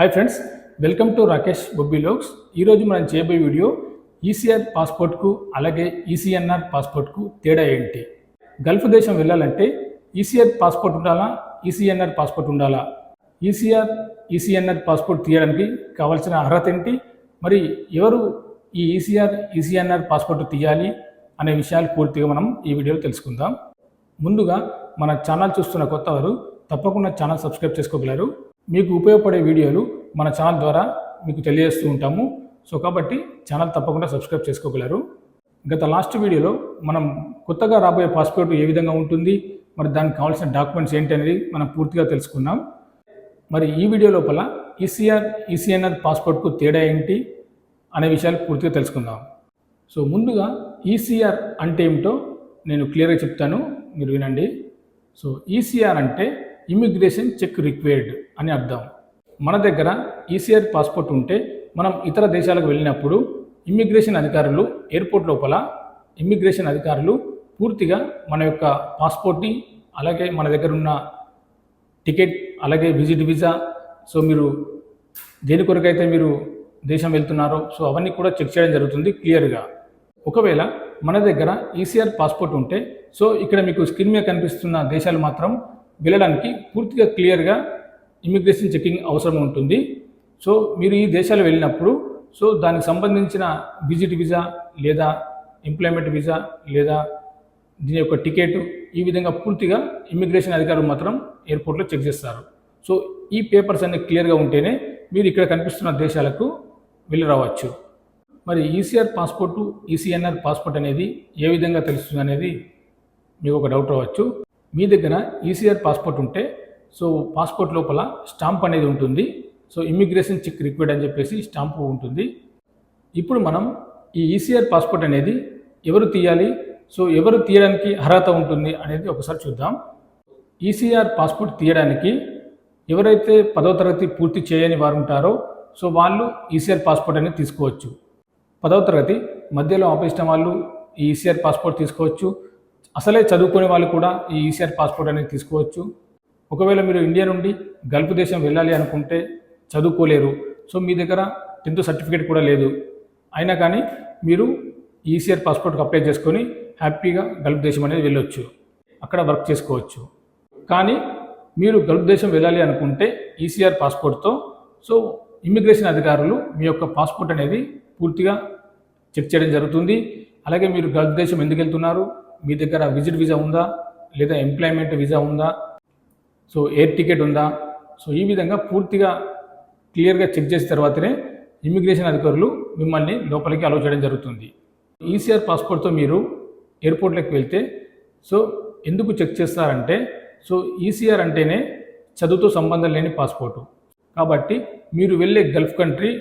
Hi friends, welcome to Rakesh Bobby లోక్స్. ఈరోజు మనం చేయబోయే వీడియో ఈసీఆర్ పాస్పోర్ట్కు అలాగే ఈసీఎన్ఆర్ పాస్పోర్ట్కు తేడా ఏంటి. గల్ఫ్ దేశం వెళ్ళాలంటే ఈసీఆర్ పాస్పోర్ట్ ఉండాలా, ఈసీఎన్ఆర్ పాస్పోర్ట్ ఉండాలా, ఈసీఎన్ఆర్ పాస్పోర్ట్ తీయడానికి కావాల్సిన అర్హత ఏంటి, మరి ఎవరు ఈ ఈసీఎన్ఆర్ పాస్పోర్ట్ తీయాలి అనే విషయాలు పూర్తిగా మనం ఈ వీడియోలో తెలుసుకుందాం. ముందుగా మన ఛానల్ చూస్తున్న కొత్త వారు తప్పకుండా ఛానల్ సబ్స్క్రైబ్ చేసుకోగలరు. మీకు ఉపయోగపడే వీడియోలు మన ఛానల్ ద్వారా మీకు తెలియజేస్తూ ఉంటాము. కాబట్టి ఛానల్ తప్పకుండా సబ్స్క్రైబ్ చేసుకోగలరు. గత లాస్ట్ వీడియోలో మనం కొత్తగా రాబోయే పాస్పోర్ట్ ఏ విధంగా ఉంటుంది, మరి దానికి కావాల్సిన డాక్యుమెంట్స్ ఏంటి అనేది మనం పూర్తిగా తెలుసుకున్నాం. మరి ఈ వీడియో లోపల ఈసీఎన్ఆర్ పాస్పోర్ట్కు తేడా ఏంటి అనే విషయాలు పూర్తిగా తెలుసుకుందాం. ముందుగా ఈసీఆర్ అంటే ఏమిటో నేను క్లియర్గా చెప్తాను, మీరు వినండి. ఈసీఆర్ అంటే ఇమిగ్రేషన్ చెక్ రిక్వైర్డ్ అని అర్థం. మన దగ్గర ఈసీఆర్ పాస్పోర్ట్ ఉంటే మనం ఇతర దేశాలకు వెళ్ళినప్పుడు ఇమ్మిగ్రేషన్ అధికారులు ఎయిర్పోర్ట్ లోపల పూర్తిగా మన యొక్క పాస్పోర్ట్ని, అలాగే మన దగ్గర ఉన్న టికెట్, అలాగే విజిట్ వీసా, మీరు దేని కొరకైతే మీరు దేశం వెళ్తున్నారో అవన్నీ కూడా చెక్ చేయడం జరుగుతుంది క్లియర్గా. ఒకవేళ మన దగ్గర ఈసీఆర్ పాస్పోర్ట్ ఉంటే ఇక్కడ మీకు స్క్రీన్ మీద కనిపిస్తున్న దేశాలు మాత్రం వెళ్ళడానికి పూర్తిగా క్లియర్గా ఇమిగ్రేషన్ చెకింగ్ అవసరం ఉంటుంది. మీరు ఈ దేశాలు వెళ్ళినప్పుడు దానికి సంబంధించిన విజిట్ వీసా లేదా ఎంప్లాయ్మెంట్ వీసా లేదా దీని యొక్క టికెట్, ఈ విధంగా పూర్తిగా ఇమిగ్రేషన్ అధికారులు మాత్రం ఎయిర్పోర్ట్లో చెక్ చేస్తారు. ఈ పేపర్స్ అన్ని క్లియర్గా ఉంటేనే మీరు ఇక్కడ కనిపిస్తున్న దేశాలకు వెళ్ళి రావచ్చు. మరి ఈసీఆర్ పాస్పోర్టు, ఈసీఎన్ఆర్ పాస్పోర్ట్ అనేది ఏ విధంగా తెలుస్తుంది అనేది మీకు ఒక డౌట్ రావచ్చు. మీ దగ్గర ఈసీఆర్ పాస్పోర్ట్ ఉంటే పాస్పోర్ట్ లోపల స్టాంప్ అనేది ఉంటుంది. ఇమ్మిగ్రేషన్ చెక్ రిక్వైర్డ్ అని చెప్పేసి స్టాంపు ఉంటుంది. ఇప్పుడు మనం ఈ ఈసీఆర్ పాస్పోర్ట్ అనేది ఎవరు తీయాలి, ఎవరు తీయడానికి అర్హత ఉంటుంది అనేది ఒకసారి చూద్దాం. ఈసీఆర్ పాస్పోర్ట్ తీయడానికి ఎవరైతే 10వ తరగతి పూర్తి చేయని వారు ఉంటారో వాళ్ళు ఈసీఆర్ పాస్పోర్ట్ అనేది తీసుకోవచ్చు. 10వ తరగతి మధ్యలో ఆపేసిన వాళ్ళు ఈ ఈసీఆర్ పాస్పోర్ట్ తీసుకోవచ్చు. అసలే చదువుకునే వాళ్ళు కూడా ఈ ఈసీఆర్ పాస్పోర్ట్ అనేది తీసుకోవచ్చు. ఒకవేళ మీరు ఇండియా నుండి గల్ఫ్ దేశం వెళ్ళాలి అనుకుంటే చదువుకోలేరు, మీ దగ్గర 10th సర్టిఫికేట్ కూడా లేదు, అయినా కానీ మీరు ఈసీఆర్ పాస్పోర్ట్కి అప్లై చేసుకొని హ్యాపీగా గల్ఫ్ దేశం అనేది వెళ్ళొచ్చు, అక్కడ వర్క్ చేసుకోవచ్చు. కానీ మీరు గల్ఫ్ దేశం వెళ్ళాలి అనుకుంటే ఈసీఆర్ పాస్పోర్ట్తో ఇమ్మిగ్రేషన్ అధికారులు మీ యొక్క పాస్పోర్ట్ అనేది పూర్తిగా చెక్ చేయడం జరుగుతుంది. అలాగే మీరు గల్ఫ్ దేశం ఎందుకు వెళ్తున్నారు, మీ దగ్గర విజిట్ వీసా ఉందా లేదా ఎంప్లాయ్మెంట్ వీసా ఉందా, ఎయిర్ టికెట్ ఉందా, ఈ విధంగా పూర్తిగా క్లియర్గా చెక్ చేసిన తర్వాతనే ఇమ్మిగ్రేషన్ అధికారులు మిమ్మల్ని లోపలికి అలౌ చేయడం జరుగుతుంది. ఈసీఆర్ పాస్పోర్ట్తో మీరు ఎయిర్పోర్ట్లోకి వెళ్తే ఎందుకు చెక్ చేస్తారంటే ఈసీఆర్ అంటేనే చదువుతో సంబంధం లేని పాస్పోర్టు. కాబట్టి మీరు వెళ్ళే గల్ఫ్ కంట్రీ,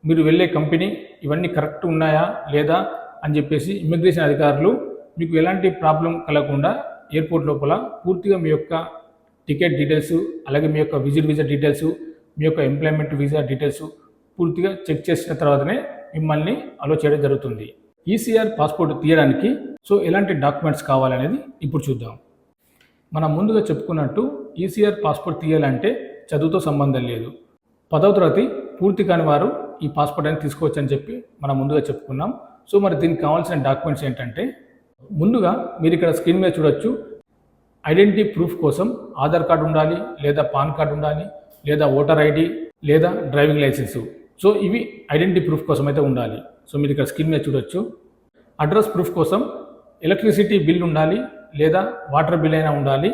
మీరు వెళ్ళే కంపెనీ ఇవన్నీ కరెక్ట్ ఉన్నాయా లేదా అని చెప్పేసి ఇమ్మిగ్రేషన్ అధికారులు మీకు ఎలాంటి ప్రాబ్లం కలగకుండా ఎయిర్పోర్ట్ లోపల పూర్తిగా మీ యొక్క టికెట్ డీటెయిల్స్, అలాగే మీ యొక్క విజిట్ వీసా డీటెయిల్స్, మీ యొక్క ఎంప్లాయ్మెంట్ వీసా డీటెయిల్స్ పూర్తిగా చెక్ చేసిన తర్వాతనే మిమ్మల్ని అలో చేయడం జరుగుతుంది. ఈసీఆర్ పాస్పోర్ట్ తీయడానికి ఎలాంటి డాక్యుమెంట్స్ కావాలనేది ఇప్పుడు చూద్దాం. మనం ముందుగా చెప్పుకున్నట్టు ఈసీఆర్ పాస్పోర్ట్ తీయాలంటే చదువుతో సంబంధం లేదు. 10వ తరగతి పూర్తి కాని వారు ఈ పాస్పోర్ట్ అనేది తీసుకోవచ్చు అని చెప్పి మనం ముందుగా చెప్పుకున్నాం. మరి దీనికి కావాల్సిన డాక్యుమెంట్స్ ఏంటంటే, ముందుగా మీరు ఇక్కడ స్క్రీన్ మీద చూడొచ్చు, ఐడెంటిటీ ప్రూఫ్ కోసం ఆధార్ కార్డు ఉండాలి, లేదా పాన్ కార్డు ఉండాలి, లేదా ఓటర్ ఐడి, లేదా డ్రైవింగ్ లైసెన్సు. ఇవి ఐడెంటిటీ ప్రూఫ్ కోసం అయితే ఉండాలి. మీరు ఇక్కడ స్క్రీన్ మీద చూడొచ్చు. అడ్రస్ ప్రూఫ్ కోసం ఎలక్ట్రిసిటీ బిల్ ఉండాలి, లేదా వాటర్ బిల్ అయినా ఉండాలి,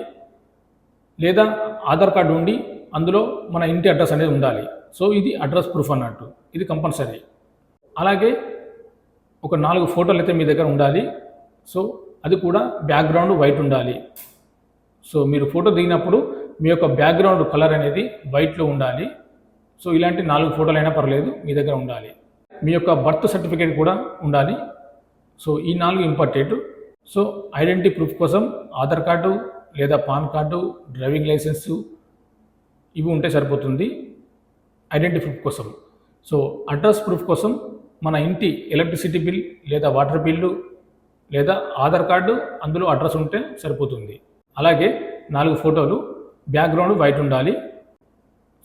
లేదా ఆధార్ కార్డు ఉండి అందులో మన ఇంటి అడ్రస్ అనేది ఉండాలి. ఇది అడ్రస్ ప్రూఫ్ అన్నట్టు, ఇది కంపల్సరీ. అలాగే ఒక 4 ఫోటోలు అయితే మీ దగ్గర ఉండాలి. అది కూడా బ్యాక్గ్రౌండ్ వైట్ ఉండాలి. మీరు ఫోటో దిగినప్పుడు మీ యొక్క బ్యాక్గ్రౌండ్ కలర్ అనేది వైట్లో ఉండాలి. ఇలాంటి 4 ఫోటోలు అయినా పర్లేదు, మీ దగ్గర ఉండాలి. మీ యొక్క బర్త్ సర్టిఫికేట్ కూడా ఉండాలి. ఈ 4 ఇంపార్టెంట్. ఐడెంటిటీ ప్రూఫ్ కోసం ఆధార్ కార్డు, లేదా పాన్ కార్డు, డ్రైవింగ్ లైసెన్సు ఇవి ఉంటే సరిపోతుంది ఐడెంటిటీ ప్రూఫ్ కోసం. అడ్రస్ ప్రూఫ్ కోసం మన ఇంటి ఎలక్ట్రిసిటీ బిల్, లేదా వాటర్ బిల్లు, లేదా ఆధార్ కార్డు, అందులో అడ్రస్ ఉంటే సరిపోతుంది. అలాగే 4 ఫోటోలు, బ్యాక్గ్రౌండ్ వైట్ ఉండాలి.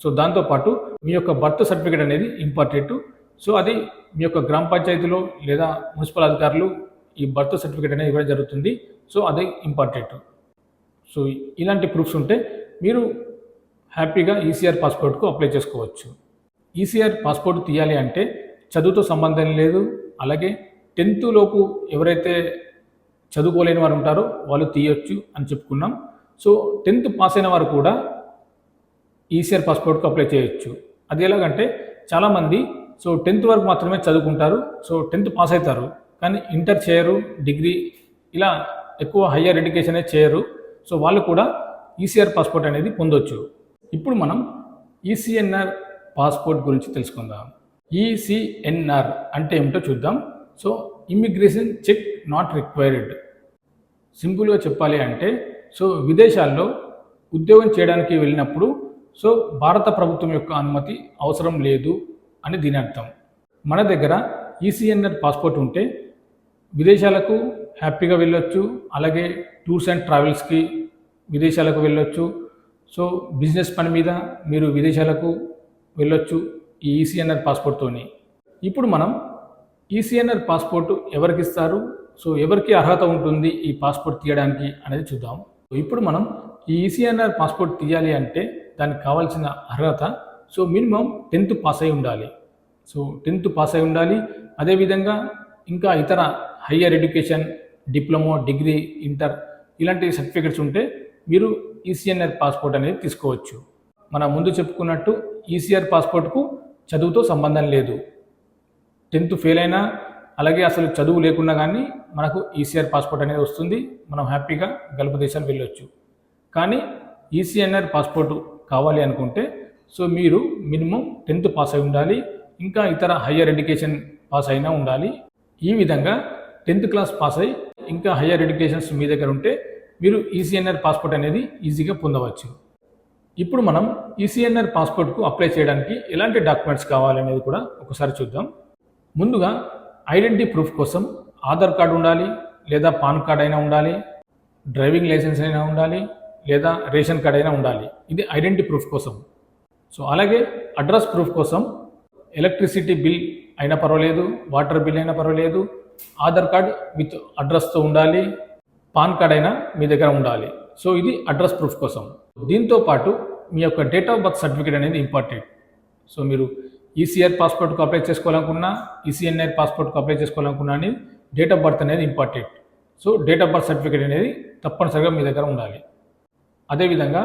సో దాంతోపాటు మీ యొక్క బర్త్ సర్టిఫికేట్ అనేది ఇంపార్టెంట్. సో అది మీ యొక్క గ్రామ పంచాయతీలో లేదా మున్సిపల్ అధికారులు ఈ బర్త్ సర్టిఫికేట్ అనేది ఇవ్వడం జరుగుతుంది. సో అది ఇంపార్టెంట్. సో ఇలాంటి ప్రూఫ్స్ ఉంటే మీరు హ్యాపీగా ఈసీఆర్ పాస్పోర్ట్కు అప్లై చేసుకోవచ్చు. ఈసీఆర్ పాస్పోర్ట్ తీయాలి అంటే చదువుతో సంబంధం లేదు. అలాగే 10th లోపు ఎవరైతే చదువుకోలేని వారు ఉంటారో వాళ్ళు తీయొచ్చు అని చెప్పుకున్నాం. సో 10th పాస్ అయిన వారు కూడా ఈసీఆర్ పాస్పోర్ట్కు అప్లై చేయొచ్చు. అది ఎలాగంటే చాలామంది 10th వరకు మాత్రమే చదువుకుంటారు. 10th పాస్ అవుతారు కానీ ఇంటర్ చేయరు, డిగ్రీ ఇలా ఎక్కువ హయ్యర్ ఎడ్యుకేషన్ అనేది చేయరు. సో వాళ్ళు కూడా ఈసీఆర్ పాస్పోర్ట్ అనేది పొందొచ్చు. ఇప్పుడు మనం ఈసీఎన్ఆర్ పాస్పోర్ట్ గురించి తెలుసుకుందాం. ఈసీఎన్ఆర్ అంటే ఏమిటో చూద్దాం. So immigration check not required. సింపుల్గా చెప్పాలి అంటే విదేశాల్లో ఉద్యోగం చేయడానికి వెళ్ళినప్పుడు భారత ప్రభుత్వం యొక్క అనుమతి అవసరం లేదు అని దీని అర్థం. మన దగ్గర ఈసీఎన్ఆర్ పాస్పోర్ట్ ఉంటే విదేశాలకు హ్యాపీగా వెళ్ళొచ్చు. అలాగే టూర్స్ అండ్ ట్రావెల్స్కి విదేశాలకు వెళ్ళొచ్చు. బిజినెస్ పని మీద మీరు విదేశాలకు వెళ్ళొచ్చు ఈ ఈసీఎన్ఆర్ పాస్పోర్ట్తోని. ఇప్పుడు మనం ఈసీఎన్ఆర్ పాస్పోర్ట్ ఎవరికి ఇస్తారు, ఎవరికి అర్హత ఉంటుంది ఈ పాస్పోర్ట్ తీయడానికి అనేది చూద్దాం. ఇప్పుడు మనం ఈ ఈసీఎన్ఆర్ పాస్పోర్ట్ తీయాలి అంటే దానికి కావాల్సిన అర్హత మినిమం 10th పాస్ అయి ఉండాలి. 10th పాస్ అయి ఉండాలి. అదేవిధంగా ఇంకా ఇతర higher education, diploma, degree, inter ఇలాంటి సర్టిఫికెట్స్ ఉంటే మీరు ఈసీఎన్ఆర్ పాస్పోర్ట్ అనేది తీసుకోవచ్చు. మనం ముందు చెప్పుకున్నట్టు ఈసీఆర్ పాస్పోర్ట్కు చదువుతో సంబంధం లేదు. 10th ఫెయిల్ అయినా అలాగే అసలు చదువు లేకున్నా కానీ మనకు ఈసీఆర్ పాస్పోర్ట్ అనేది వస్తుంది. మనం హ్యాపీగా గల్ఫ్ దేశాలు వెళ్ళొచ్చు. కానీ ఈసీఎన్ఆర్ పాస్పోర్ట్ కావాలి అనుకుంటే మీరు మినిమం 10th పాస్ అయి ఉండాలి. ఇంకా ఇతర హయ్యర్ ఎడ్యుకేషన్ పాస్ అయినా ఉండాలి. ఈ విధంగా 10th క్లాస్ పాస్ అయి ఇంకా హయ్యర్ ఎడ్యుకేషన్స్ మీ దగ్గర ఉంటే మీరు ఈసీఎన్ఆర్ పాస్పోర్ట్ అనేది ఈజీగా పొందవచ్చు. ఇప్పుడు మనం ఈసీఎన్ఆర్ పాస్పోర్ట్కు అప్లై చేయడానికి ఎలాంటి డాక్యుమెంట్స్ కావాలనేది కూడా ఒకసారి చూద్దాం. ముందుగా ఐడెంటిటీ ప్రూఫ్ కోసం ఆధార్ కార్డు ఉండాలి, లేదా పాన్ కార్డ్ అయినా ఉండాలి, డ్రైవింగ్ లైసెన్స్ అయినా ఉండాలి, లేదా రేషన్ కార్డ్ అయినా ఉండాలి. ఇది ఐడెంటిటీ ప్రూఫ్ కోసం. అలాగే అడ్రస్ ప్రూఫ్ కోసం ఎలక్ట్రిసిటీ బిల్ అయినా పర్వాలేదు, వాటర్ బిల్ అయినా పర్వాలేదు, ఆధార్ కార్డ్ విత్ అడ్రస్తో ఉండాలి, పాన్ కార్డ్ అయినా మీ దగ్గర ఉండాలి. ఇది అడ్రస్ ప్రూఫ్ కోసం. దీంతో పాటు మీ యొక్క డేట్ ఆఫ్ బర్త్ సర్టిఫికేట్ అనేది ఇంపార్టెంట్. మీరు ఈసీఆర్ పాస్పోర్ట్కు అప్లై చేసుకోవాలనుకున్నా, ఈసీఎన్ఆర్ పాస్పోర్ట్కు అప్లై చేసుకోవాలనుకున్నా అని డేట్ ఆఫ్ బర్త్ అనేది important. Date of birth certificate అనేది తప్పనిసరిగా మీ దగ్గర ఉండాలి. అదేవిధంగా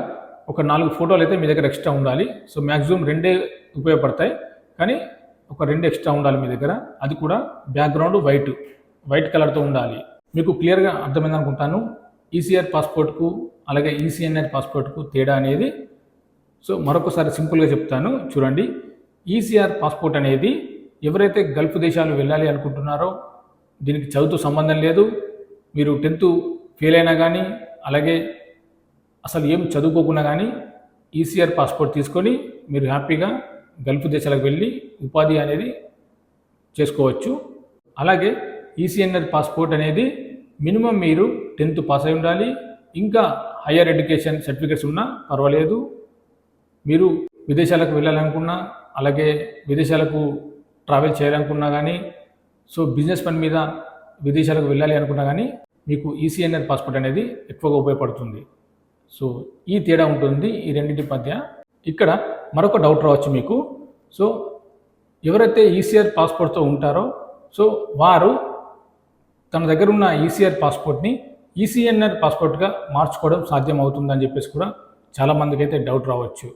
ఒక 4 ఫోటోలు అయితే మీ దగ్గర ఎక్స్ట్రా ఉండాలి. మ్యాక్సిమం 2 ఉపయోగపడతాయి, కానీ ఒక 2 ఎక్స్ట్రా ఉండాలి మీ దగ్గర. అది కూడా బ్యాక్గ్రౌండ్ వైట్ కలర్తో ఉండాలి. మీకు క్లియర్గా అర్థమైంది అనుకుంటాను ఈసీఆర్ పాస్పోర్ట్కు అలాగే ఈసీఎన్ఆర్ పాస్పోర్ట్కు తేడా అనేది. మరొకసారి సింపుల్గా చెప్తాను చూడండి. ఈసీఆర్ పాస్పోర్ట్ అనేది ఎవరైతే గల్ఫ్ దేశాలు వెళ్ళాలి అనుకుంటున్నారో దీనికి చదువుతో సంబంధం లేదు. మీరు 10th ఫెయిల్ అయినా కానీ అలాగే అసలు ఏం చదువుకోకున్నా కానీ ఈసీఆర్ పాస్పోర్ట్ తీసుకొని మీరు హ్యాపీగా గల్ఫ్ దేశాలకు వెళ్ళి ఉపాధి అనేది చేసుకోవచ్చు. అలాగే ఈసీఎన్ఆర్ పాస్పోర్ట్ అనేది మినిమం మీరు 10th పాస్ అయి ఉండాలి. ఇంకా హయ్యర్ ఎడ్యుకేషన్ సర్టిఫికేట్స్ ఉన్నా పర్వాలేదు. మీరు విదేశాలకు వెళ్ళాలనుకున్నా అలాగే విదేశాలకు ట్రావెల్ చేయాలనుకున్నా కానీ బిజినెస్ పని మీద విదేశాలకు వెళ్ళాలి అనుకున్నా కానీ మీకు ఈసీఎన్ఆర్ పాస్పోర్ట్ అనేది ఎక్కువగా ఉపయోగపడుతుంది. ఈ తేడా ఉంటుంది ఈ రెండింటి మధ్య. ఇక్కడ మరొక డౌట్ రావచ్చు మీకు. ఎవరైతే ఈసీఆర్ పాస్పోర్ట్తో ఉంటారో వారు తన దగ్గర ఉన్న ఈసీఆర్ పాస్పోర్ట్ని ఈసీఎన్ఆర్ పాస్పోర్ట్గా మార్చుకోవడం సాధ్యం అవుతుందని చెప్పేసి కూడా చాలామందికి అయితే డౌట్ రావచ్చు.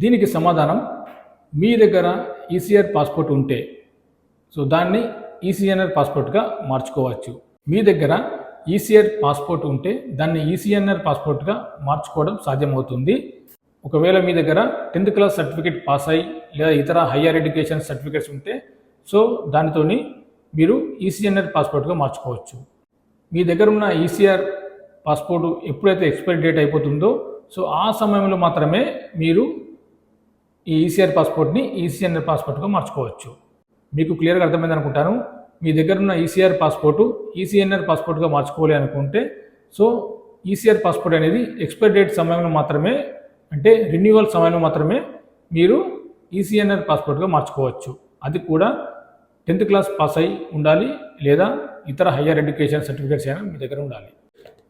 దీనికి సమాధానం మీ దగ్గర ఈసీఆర్ పాస్పోర్ట్ ఉంటే దాన్ని ఈసీఎన్ఆర్ పాస్పోర్ట్గా మార్చుకోవచ్చు. మీ దగ్గర ఈసీఆర్ పాస్పోర్ట్ ఉంటే దాన్ని ఈసీఎన్ఆర్ పాస్పోర్ట్గా మార్చుకోవడం సాధ్యమవుతుంది. ఒకవేళ మీ దగ్గర 10th క్లాస్ సర్టిఫికేట్ పాస్ అయ్యి లేదా ఇతర హయ్యర్ ఎడ్యుకేషన్ సర్టిఫికేట్స్ ఉంటే దానితోని మీరు ఈసీఎన్ఆర్ పాస్పోర్ట్గా మార్చుకోవచ్చు. మీ దగ్గర ఉన్న ఈసీఆర్ పాస్పోర్ట్ ఎప్పుడైతే ఎక్స్పైరీ డేట్ అయిపోతుందో ఆ సమయంలో మాత్రమే మీరు ఈ ఈసీఆర్ పాస్పోర్ట్ని ఈసీఎన్ఆర్ పాస్పోర్ట్గా మార్చుకోవచ్చు. మీకు క్లియర్గా అర్థమైంది అనుకుంటాను. మీ దగ్గర ఉన్న ఈసీఆర్ పాస్పోర్టు ఈసీఎన్ఆర్ పాస్పోర్ట్గా మార్చుకోవాలి అనుకుంటే ఈసీఆర్ పాస్పోర్ట్ అనేది ఎక్స్పైరీ డేట్ సమయంలో మాత్రమే, అంటే రెన్యువల్ సమయంలో మాత్రమే మీరు ఈసీఎన్ఆర్ పాస్పోర్ట్గా మార్చుకోవచ్చు. అది కూడా 10th క్లాస్ పాస్ అయి ఉండాలి, లేదా ఇతర హయ్యర్ ఎడ్యుకేషన్ సర్టిఫికేట్స్ అయినా మీ దగ్గర ఉండాలి.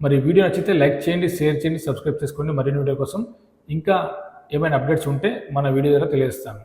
మరి వీడియో నచ్చితే లైక్ చేయండి, షేర్ చేయండి, సబ్స్క్రైబ్ చేసుకోండి. మరిన్ని వీడియో కోసం ఇంకా ఏమైనా అప్డేట్స్ ఉంటే మన వీడియో ద్వారా తెలియజేస్తాను.